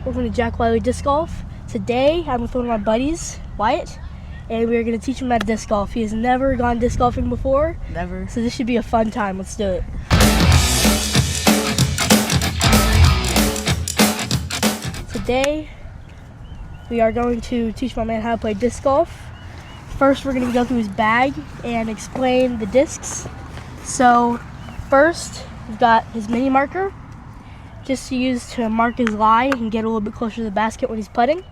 Welcome to Jack Wiley Disc Golf. Today I'm with one of my buddies, Wyatt, and we're going to teach him how to disc golf. He has never gone disc golfing before. Never. So this should be a fun time. Let's do it. Today we are going to teach my man how to play disc golf. First we're going to go through his bag and explain the discs. So first we've got his mini marker, just to use to mark his lie and get a little bit closer to the basket when he's putting.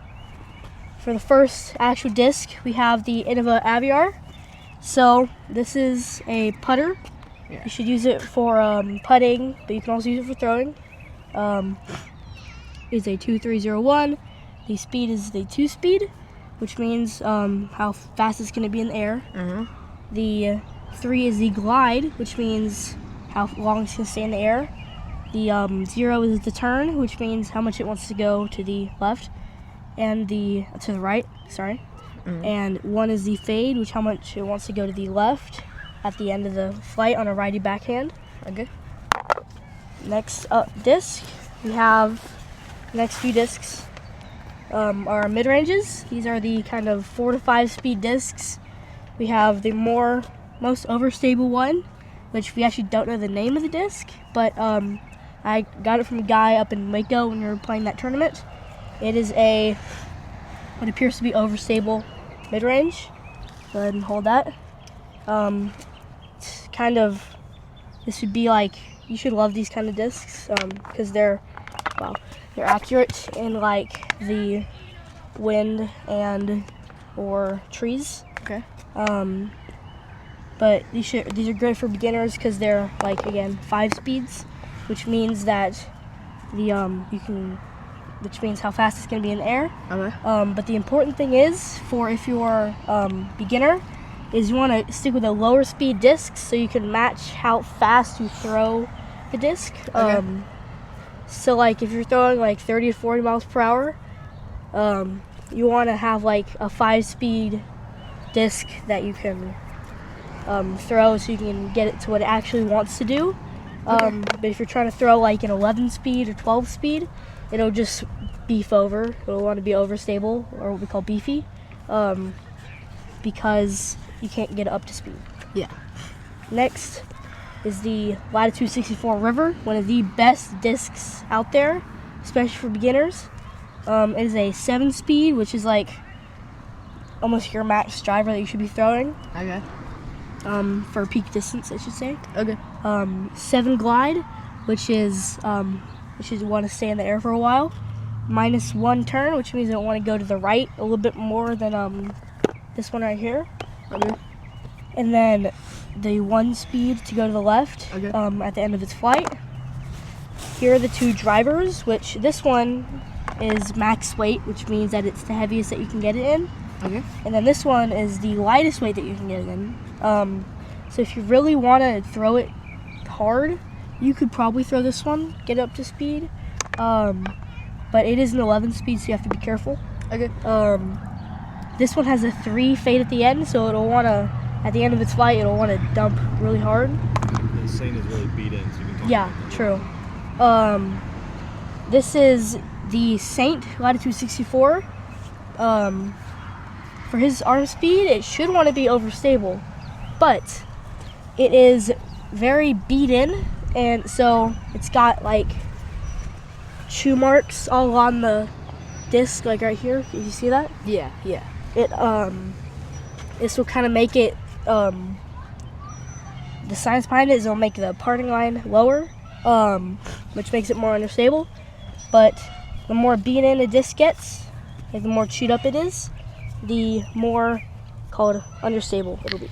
For the first actual disc, we have the Innova Aviar. So this is a putter. You should use it for putting, but you can also use it for throwing. It's a 2301. The speed is the 2-speed, which means how fast it's going to be in the air. The 3 is the glide, which means how long it's going to stay in the air. The 0 is the turn, which means how much it wants to go to the left and to the right. Sorry. And 1 is the fade, which how much it wants to go to the left at the end of the flight on a righty backhand. Okay. Next up disc, we have the next few discs are mid ranges. These are the kind of 4 to 5 speed discs. We have the most overstable one, which we actually don't know the name of the disc, but I got it from a guy up in Waco when we were playing that tournament. It is what appears to be overstable mid-range. Go ahead and hold that. It's this would be like, you should love these kind of discs because they're accurate in like the wind or trees. Okay. But these are great for beginners because they're like, again, 5 speeds. Which means that which means how fast it's going to be in the air. Okay. But the important thing is, if you're beginner, is you want to stick with a lower speed disc so you can match how fast you throw the disc. Okay. So like if you're throwing like 30 to 40 miles per hour, you want to have like a 5-speed disc that you can throw so you can get it to what it actually wants to do. But if you're trying to throw like an 11-speed or 12-speed, it'll just beef over. It'll want to be overstable, or what we call beefy, because you can't get it up to speed. Yeah. Next is the Latitude 64 River, one of the best discs out there, especially for beginners. It is a 7-speed, which is like almost your max driver that you should be throwing. Okay. For peak distance, I should say. Okay. 7 glide, which is want to stay in the air for a while. -1 turn, which means I want to go to the right a little bit more than this one right here. Okay. And then the 1 speed to go to the left. Okay. At the end of its flight. Here are the 2 drivers, which this one is max weight, which means that it's the heaviest that you can get it in. Okay. And then this one is the lightest weight that you can get it in. So if you really want to throw it hard, you could probably throw this one, get up to speed. But it is an 11-speed, so you have to be careful. Okay. This one has a 3 fade at the end, so it'll want to, at the end of its flight, it'll want to dump really hard. The Saint is really beat in, so you can talk about true. This is the Saint Latitude 64. For his arm speed, it should want to be overstable, but it is very beat in, and so it's got like chew marks all on the disc, like right here. Did you see that? Yeah. This will kind of make it. The science behind it is it'll make the parting line lower, which makes it more unstable. But the more beat in a disc gets, and the more chewed up it is, the more called understable it'll be.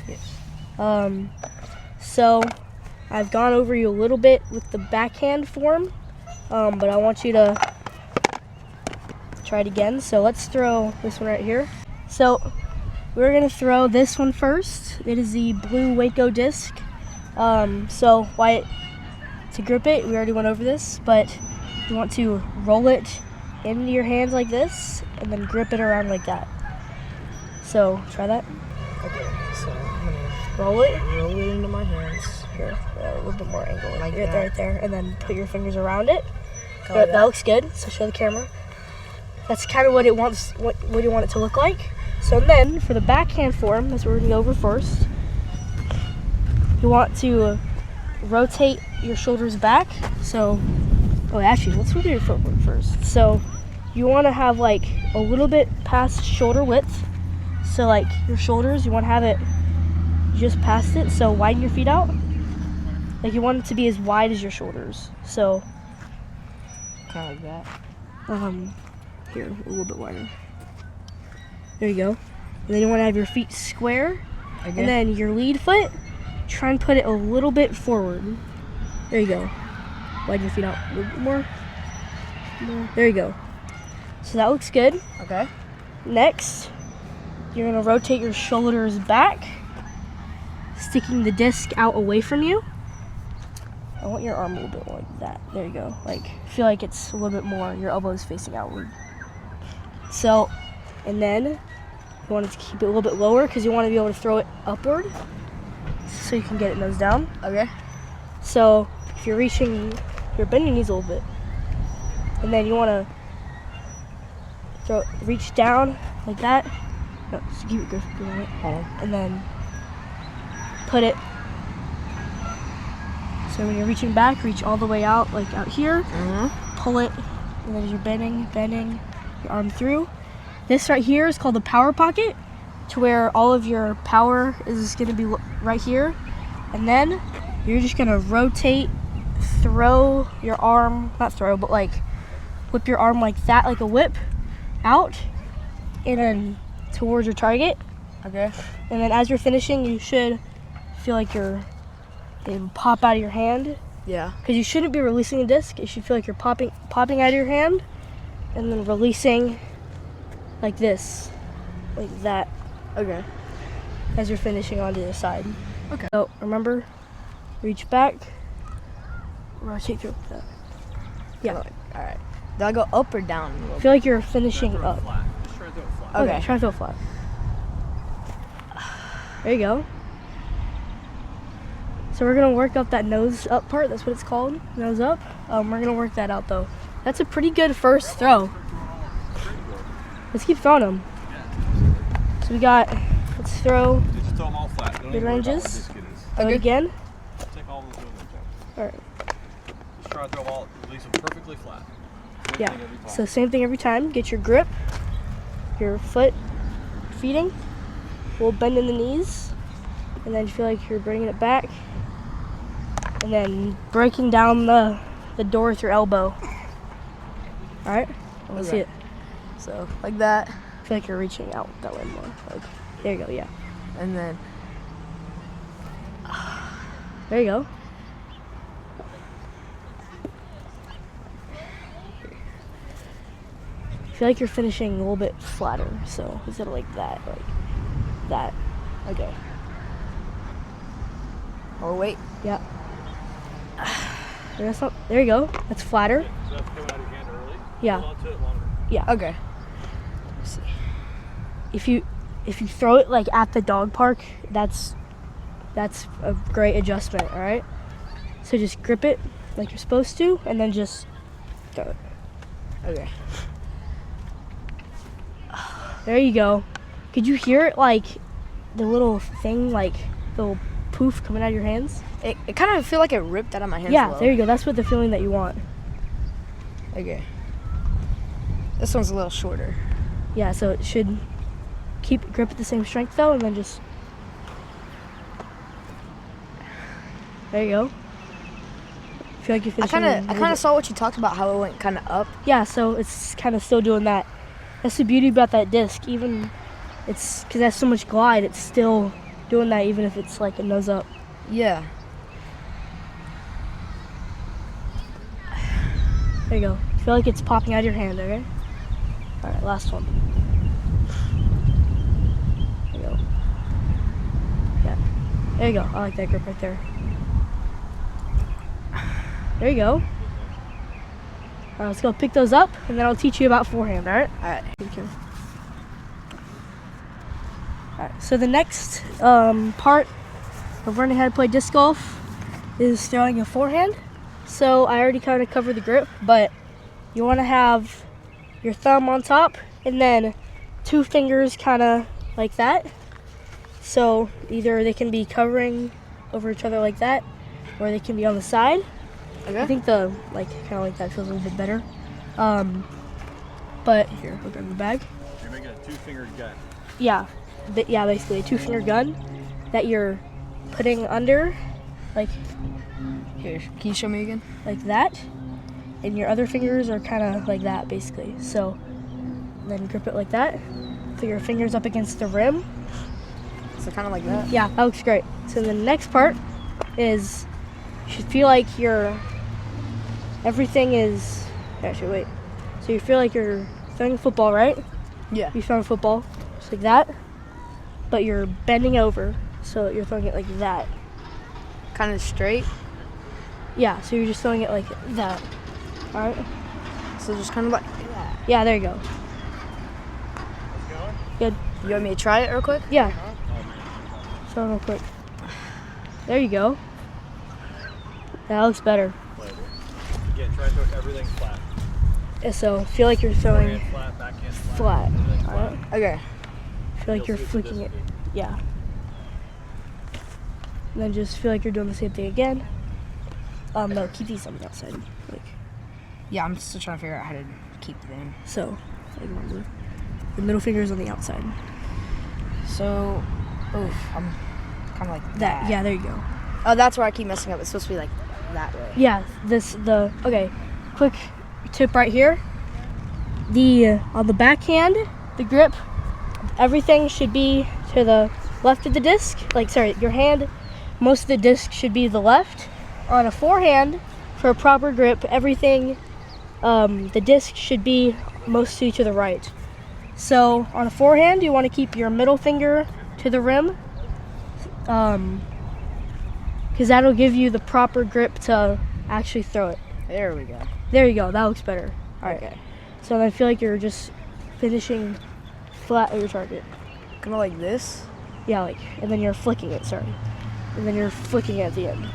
Yes. So I've gone over you a little bit with the backhand form, but I want you to try it again. So let's throw this one right here. So we're gonna throw this one first. It is the blue Waco disc. So Wyatt, to grip it, we already went over this, but you want to roll it into your hands like this and then grip it around like that. So try that. Okay, so I'm gonna roll it into my hands. Here, a little bit more angle, like that. Right there, and then put your fingers around it. That looks good. So show the camera. That's kind of what it wants. What you want it to look like. So then, for the backhand form, that's what we're gonna go over first. You want to rotate your shoulders back. So, actually, let's look at your footwork first. So, you want to have like a little bit past shoulder width. So, like your shoulders, you want to have it just past it. So, widen your feet out. Like you want it to be as wide as your shoulders. So, Kind of like that. Here, a little bit wider. There you go. And then you want to have your feet square. Okay. And then your lead foot, try and put it a little bit forward. There you go. Widen your feet out a little bit more. There you go. So that looks good. Okay. Next, you're going to rotate your shoulders back, sticking the disc out away from you. I want your arm a little bit like that. There you go. Like, feel like it's a little bit more, your elbows facing outward. So, and then you want it to keep it a little bit lower because you want to be able to throw it upward so you can get it nose down. Okay. So, if you're reaching, you're bending your knees a little bit. And then you want to reach down like that. No, just keep it good on it. And then put it. So when you're reaching back, reach all the way out, like out here. Pull it, and then as you're bending your arm through. This right here is called the power pocket, to where all of your power is going to be right here. And then you're just going to rotate, throw your arm, not throw, but like whip your arm like that, like a whip, out, and then towards your target. Okay. And then as you're finishing, you should feel like it pop out of your hand. Yeah. Because you shouldn't be releasing the disc. It should feel like you're popping out of your hand, and then releasing like this, like that. Okay. As you're finishing onto the side. Okay. So remember, reach back, rotate through that. Yeah. All right. Do I go up or down? Feel like you're finishing up. Flat. Just try to throw it flat. Okay. Try to throw it flat. There you go. So we're gonna work up that nose up part. That's what it's called, nose up. We're gonna work that out though. That's a pretty good first throw. Let's keep throwing them. So we got, let's throw Just throw them all flat. Don't good even worry about what ranges. this kid is. Throw it again. Take all of those over there. All right. Just try to throw them all, release them perfectly flat. Same Yeah. thing every time. So same thing every time. Get your grip, your foot feeding. We'll bend in the knees, and then feel like you're bringing it back, and then breaking down the door with your elbow. All right. Let's see it. So like that, I feel like you're reaching out that way more. Like, there you go. Yeah. and then There you go. I feel like you're finishing a little bit flatter, so instead of like that, like that. Okay. or wait. Yeah. There you go. That's flatter. So that's coming out of your hand early. Yeah. Hold on to it longer. Yeah. Okay. If you throw it like at the dog park, that's a great adjustment. All right. So just grip it like you're supposed to, and then just throw it. Okay. There you go. Could you hear it, like the little thing, like the little poof coming out of your hands? It kind of feel like it ripped out of my hands. Yeah, there you go. That's what the feeling that you want. Okay. This one's a little shorter. Yeah, so it should keep grip at the same strength though, and then just there you go. Feel like you're I finishing. kind of saw what you talked about, how it went kind of up. Yeah, so it's kind of still doing that. That's the beauty about that disc. Even it's because it has so much glide, it's still doing that even if it's like a nose up. Yeah. There you go. Feel like it's popping out of your hand, okay? All right, last one. There you go. Yeah. There you go. I like that grip right there. There you go. All right, let's go pick those up, and then I'll teach you about forehand, all right? All right. Thank you. All right, so the next part of learning how to play disc golf is throwing a forehand. So I already kind of covered the grip, but you want to have your thumb on top and then 2 fingers kind of like that. So either they can be covering over each other like that, or they can be on the side. Okay. I think the kind of like that feels a little bit better. But here, I'll grab the bag. You're making a 2-fingered gun. Yeah, basically a 2-finger gun that you're putting under, like Here, can you show me again? like that, and your other fingers are kind of like that, basically. So then grip it like that. Put your fingers up against the rim. So kind of like that. Yeah, that looks great. So the next part is you should feel like everything is. Actually, wait. So you feel like you're throwing a football, right? Yeah. You're throwing a football just like that, but you're bending over, so you're throwing it like that. Kind of straight. Yeah, so you're just throwing it like that. All right. So just kind of like that. Yeah, there you go. How's it going? Good. You want me to try it real quick? Yeah. Oh, man. Throw it real quick. There you go. That looks better. Again, try to throw everything flat. Yeah, so feel like you're throwing Forehand flat, backhand flat. flat. Everything All right. Okay. Feel like you're You'll see what flicking this it. will do. Yeah. And then just feel like you're doing the same thing again. No, keep these on the outside. Like Yeah, I'm still trying to figure out how to keep them. so. Like remember, the middle finger is on the outside. So, I'm kind of like That. Yeah, there you go. Oh, that's where I keep messing up. It's supposed to be like that way. Yeah. Okay. Quick tip right here. On the backhand, the grip, everything should be to the left of the disc. Your hand, most of the disc should be the left. On a forehand, for a proper grip, everything, the disc should be mostly to the right. So on a forehand, you want to keep your middle finger to the rim, because that'll give you the proper grip to actually throw it. There we go. There you go. That looks better. All right. Okay. So then I feel like you're just finishing flat at your target. Kind of like this. Yeah, and then you're flicking it, sorry. And then you're flicking it at the end.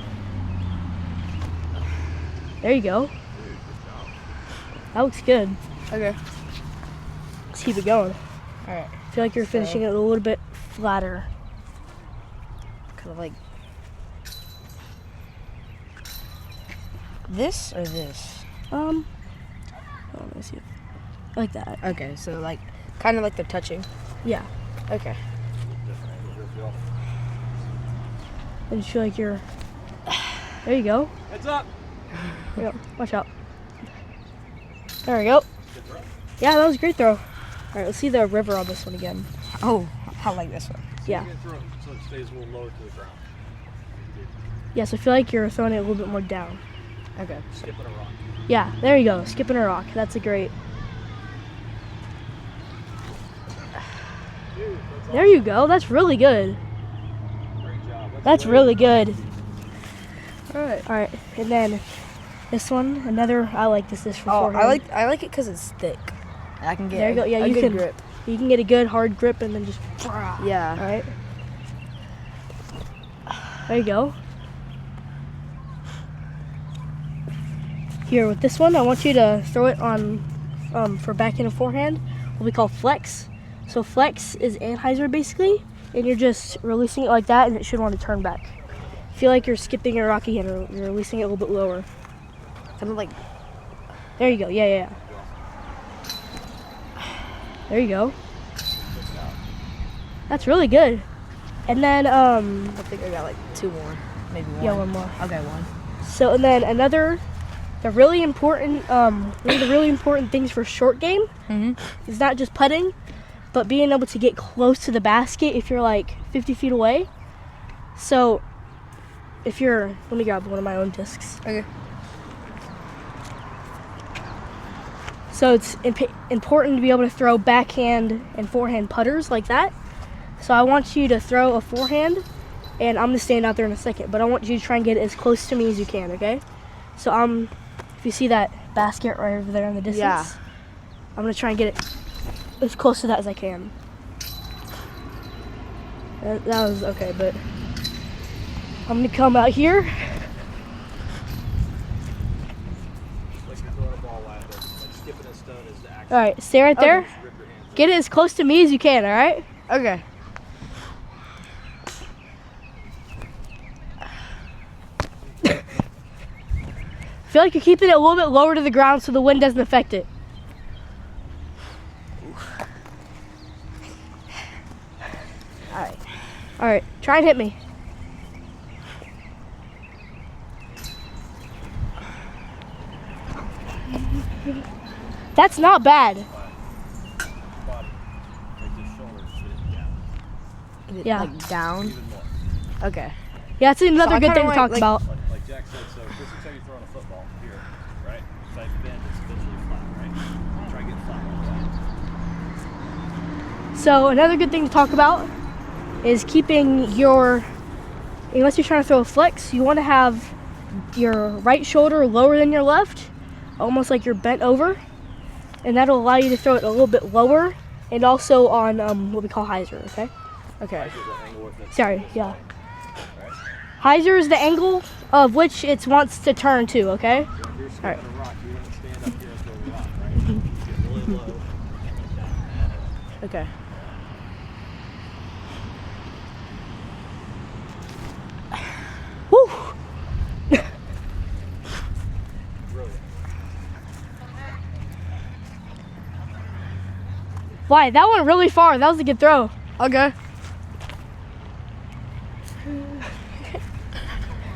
There you go. That looks good. Okay. Let's keep it going. All right. I feel like you're finishing it a little bit flatter. Kind of like this or this. Oh, let me see. I like that. Okay, so like kind of like they're touching. Yeah. Okay. Different angles here, Phil. And you feel like you're. There you go. Heads up. There you go. Watch out. There we go. Good throw. Yeah, that was a great throw. All right, let's see the river on this one again. Oh, I like this one. Yeah. You can throw it so it stays a little lower to the ground. Yeah, so I feel like you're throwing it a little bit more down. Okay. Skipping a rock. Yeah, there you go. Skipping a rock. That's a great. Dude, There you go. That's really good. great job. That's really good. All right. And then this one, another. I like this for Oh, forehand. I like it because it's thick. I can get There you go. Yeah, a you good can. grip. You can get a good hard grip and then just. Yeah. All right. There you go. Here with this one, I want you to throw it on, for backhand and forehand, what we call flex. So flex is anhyzer basically, and you're just releasing it like that, and it should want to turn back. Feel like you're skipping a rocky hand, or you're releasing it a little bit lower. Kind of like There you go. Yeah. There you go. That's really good. And then I think I got like 2 more, maybe one. yeah, one more. Okay, one. So and then the really important one of the really important things for short game is not just putting, but being able to get close to the basket if you're like 50 feet away. So if you're, let me grab one of my own discs. Okay. So it's important to be able to throw backhand and forehand putters like that. So I want you to throw a forehand, and I'm gonna stand out there in a second, but I want you to try and get it as close to me as you can, okay? So if you see that basket right over there in the distance, Yeah. I'm gonna try and get it as close to that as I can. That was okay, but I'm gonna come out here. Like you're throwing a ball, Wyatt. Like actually. All right, stay right there. Just rip your hands Get it as close to me as you can, all right? Okay. I feel like you're keeping it a little bit lower to the ground so the wind doesn't affect it. Alright. All right, try and hit me. That's not bad. body. Like the shoulders fit down. Is it, Yeah. like down? Even more. Okay. Yeah, that's another So I good kinda thing to like- talk like- about. Like Jack said, so this is how you throw in a football here, right? So you bend, it's eventually flat, right? Try to get flat like that. So another good thing to talk about is keeping your, unless you're trying to throw a flex, you want to have your right shoulder lower than your left, almost like you're bent over, and that'll allow you to throw it a little bit lower, and also on what we call hyzer, okay? Okay. Here's the angle with it. Sorry, yeah. Right? Hyzer is the angle of which it wants to turn to, okay? So if you're All skipping right. a rock, you want to stand up here and throw a rock, right? You get really low, like that. Okay. Woo! Brilliant. Why? That went really far. That was a good throw. Okay.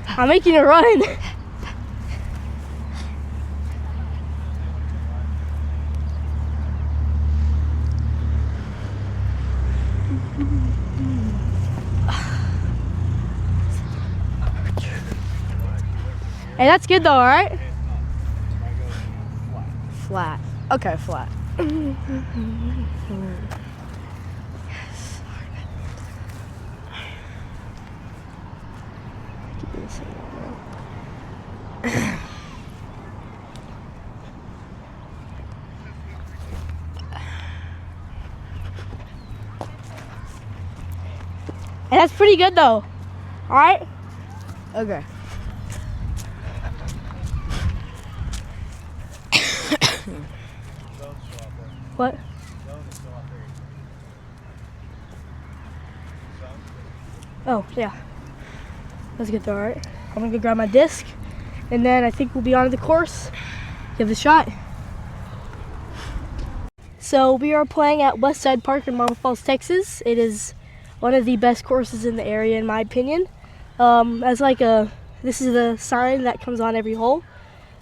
I'm making it run. Hey, that's good though, all right? Flat. Okay, flat. Hey, that's pretty good though. All right? Okay. What? Oh, yeah. That's a good throw, all right? I'm gonna go grab my disc, and then I think we'll be on to the course. Give it a shot. So we are playing at Westside Park in Marble Falls, Texas. It is one of the best courses in the area, in my opinion. This is the sign that comes on every hole.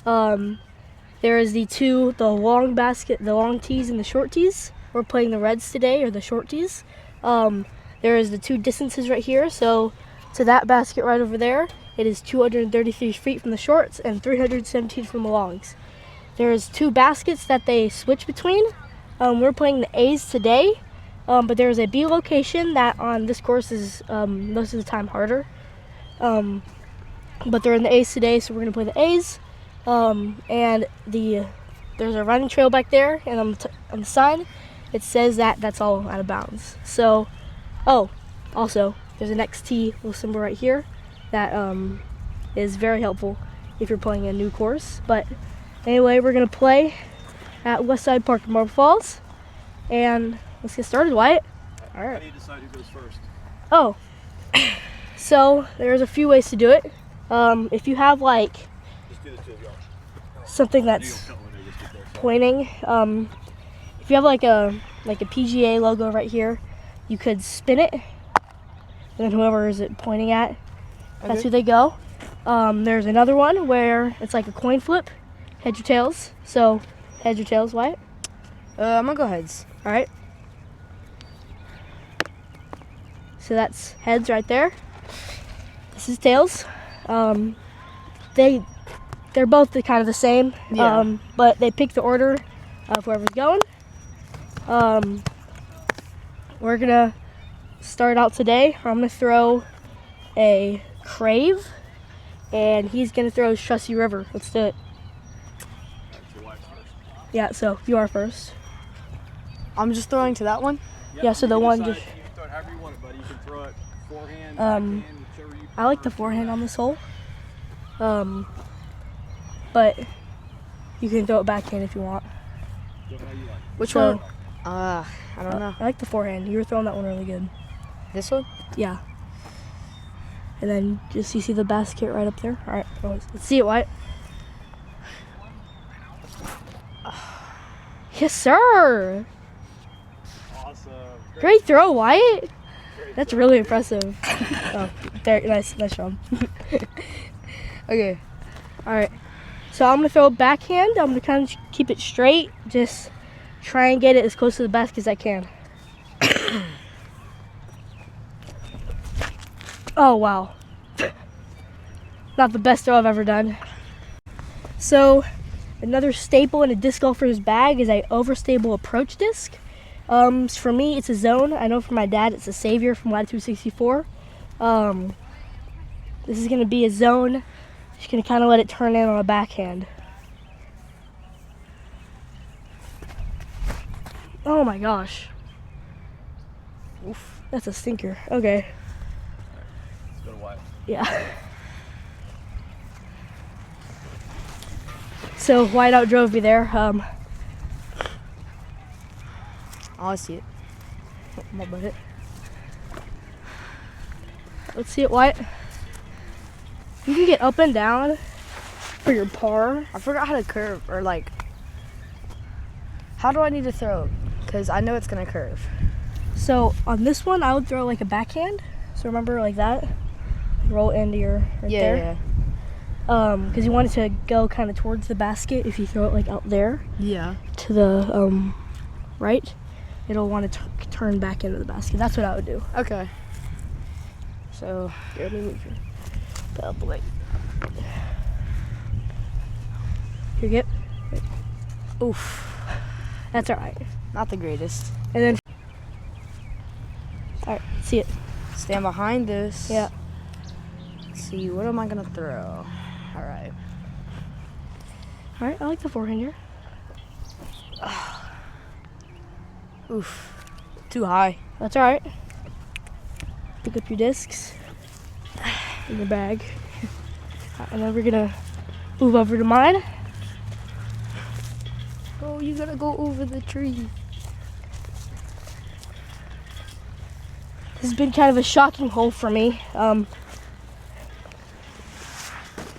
There is the long basket, the long tees and the short tees. We're playing the reds today, or the short tees. There is the two distances right here. So to that basket right over there, it is 233 feet from the shorts and 317 from the longs. There's two baskets that they switch between. We're playing the A's today, but there's a B location that on this course is most of the time harder. But they're in the A's today, so we're gonna play the A's. And there's a running trail back there, and on the sign, it says that that's all out of bounds. So, also there's an XT little symbol right here that is very helpful if you're playing a new course. But anyway, we're gonna play at Westside Park in Marble Falls, and let's get started, Wyatt. All right. How do you decide who goes first? Oh, so there's a few ways to do it. If you have like Just do this to y'all. something that's pointing, if you have like a PGA logo right here, you could spin it, and then whoever is it pointing at, that's Okay. who they go. There's another one where it's like a coin flip, heads or tails. So heads or tails, Wyatt. I'm gonna go heads. All right. So that's heads right there. This is tails. They're both kind of the same. Yeah. But they pick the order of whoever's going. We're gonna start out today. I'm gonna throw a Crave, and he's gonna throw Trusty River. Let's do it. Your wife's first. Yeah. So you are first. I'm just throwing to that one. Yeah, so you the can one decide- just- You can throw it however you want it, buddy. You can throw it forehand, Um, backhand, whichever you I like the forehand on this hole. But you can throw it backhand if you want. What do you like? Which So- one? I don't know. I like the forehand. You were throwing that one really good. This one? Yeah. And then just you see the basket right up there. All right, let's see it, Wyatt. Yes, sir. Awesome. Great throw, Wyatt. That's really impressive. Oh, there, nice job. Okay. All right. So I'm gonna throw a backhand. I'm gonna kind of keep it straight. Just try and get it as close to the basket as I can. Oh, wow. Not the best throw I've ever done. So another staple in a disc golfer's bag is a overstable approach disc. For me, it's a zone. I know for my dad, it's a Savior from Wyatt 264. This is gonna be a zone. Just gonna kind of let it turn in on a backhand. Oh my gosh. Oof, that's a stinker. Okay. Let's go to Wyatt. Yeah. So Wyatt outdrove me there. Oh, I see it. My butt. Let's see it, Wyatt. You can get up and down for your par. I forgot how to curve, or like, how do I need to throw? Because I know it's gonna curve. So on this one, I would throw like a backhand. So remember, like that. Roll into your right there. Yeah. Because you want it to go kind of towards the basket. If you throw it like out there Yeah. to the right, it'll want to turn back into the basket. That's what I would do. Okay. So, Here, let me move your pedal the way. Here, get. oof, That's all right. not the greatest. And then, all right, see it. Stand behind this. Yeah. Let's see, what am I gonna throw? All right. All right, I like the forehand here. Oof, too high. That's all right. Pick up your discs in your bag. And then we're gonna move over to mine. Oh, you gotta go over the tree. This has been kind of a shocking hole for me.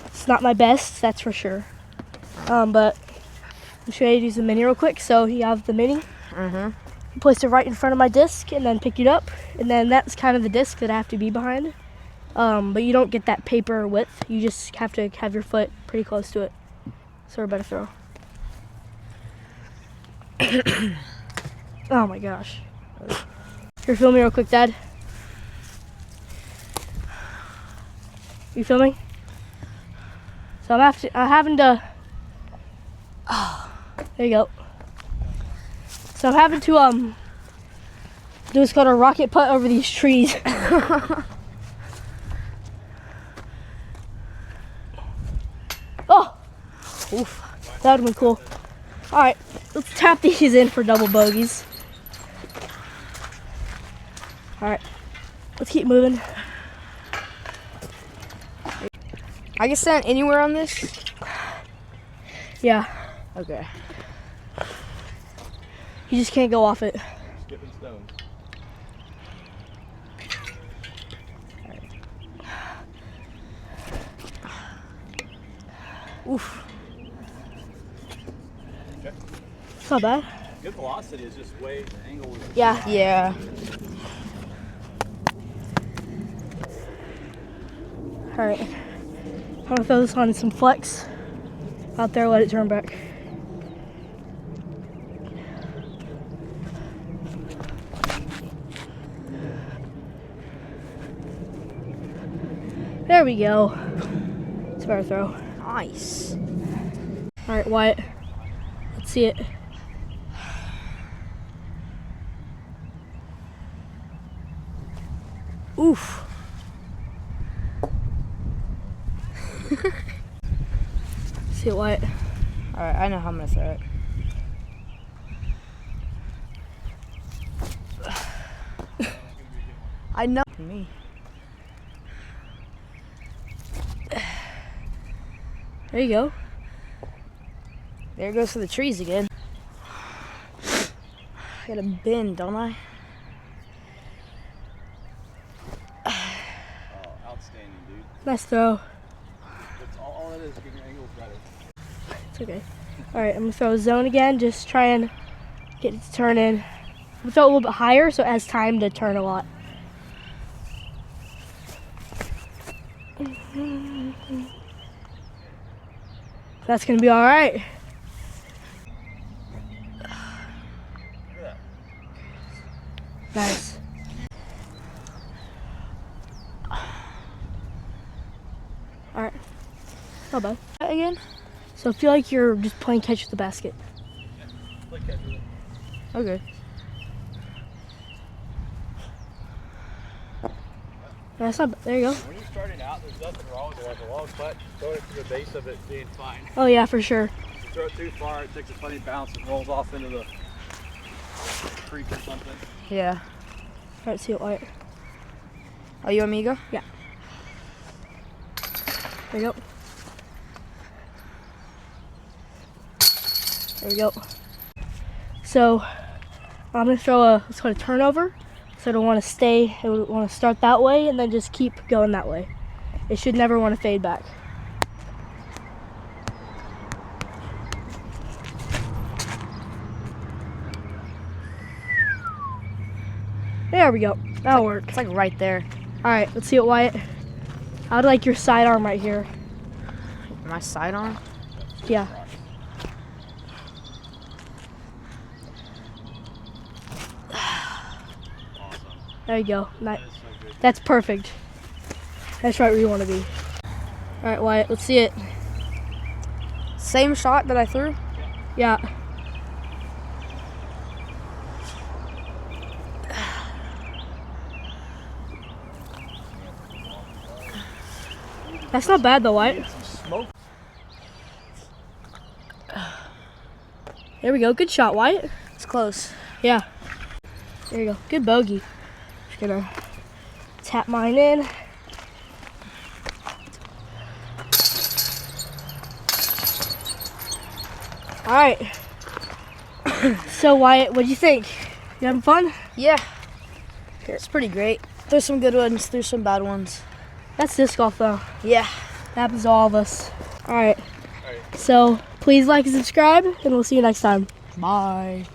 It's not my best, that's for sure. But I'll show you how to use the mini real quick. So you have the mini. Mm-hmm. You place it right in front of my disc and then pick it up. And then that's kind of the disc that I have to be behind. But you don't get that paper width. You just have to have your foot pretty close to it. So a better throw. Oh my gosh. Here, film me real quick, Dad. You filming? So I'm having to. There you go. So I'm having to do what's called a rocket putt over these trees. Oh, oof, that would've been cool. All right, let's tap these in for double bogeys. All right, let's keep moving. I can stand anywhere on this? Yeah, Okay. you just can't go off it. Skipping stones. Oof, Okay. it's not bad. Good velocity is just way the angle was. Yeah. Yeah. All right, I'm gonna throw this on some flex out there. Let it turn back. There we go. It's a better throw. Nice. All right, Wyatt. Let's see it. Oof. See it, Wyatt. All right, I know how I'm gonna throw it. I know. Me. There you go. There it goes to the trees again. I gotta bend, don't I? Oh, outstanding, dude. Nice throw. That's all it is, getting your angles better. It's okay. All right, I'm gonna throw a zone again. Just try and get it to turn in. I'm gonna throw it a little bit higher so it has time to turn a lot. That's gonna be all right. Look at that. Nice. All right. Not bad. Again? So I feel like you're just playing catch with the basket. Play catch with it. Okay. That's not bad. There you go. When you're starting out, there's nothing wrong with it. Like a long putt, throw it to the base of it being fine. Oh yeah, for sure. If you throw it too far, it takes a funny bounce and rolls off into the creek or something. Yeah. All right, see it, Wyatt. Oh, you want me to go? Yeah. There you go. There we go. So I'm gonna throw a, let's call it a turnover. So it'll want to stay, it would want to start that way and then just keep going that way. It should never want to fade back. There we go. That'll work. It's like right there. All right, let's see it, Wyatt. I would like your sidearm right here. My sidearm? Yeah. There you go. That's perfect. That's right where you want to be. All right, Wyatt, let's see it. Same shot that I threw? Yeah. That's not bad though, Wyatt. There we go. Good shot, Wyatt. It's close. Yeah. There you go. Good bogey. Just gonna tap mine in. All right. So Wyatt, what'd you think? You having fun? Yeah. It's pretty great. There's some good ones, there's some bad ones. That's disc golf though. Yeah. That happens to all of us. All right. So please like and subscribe, and we'll see you next time. Bye.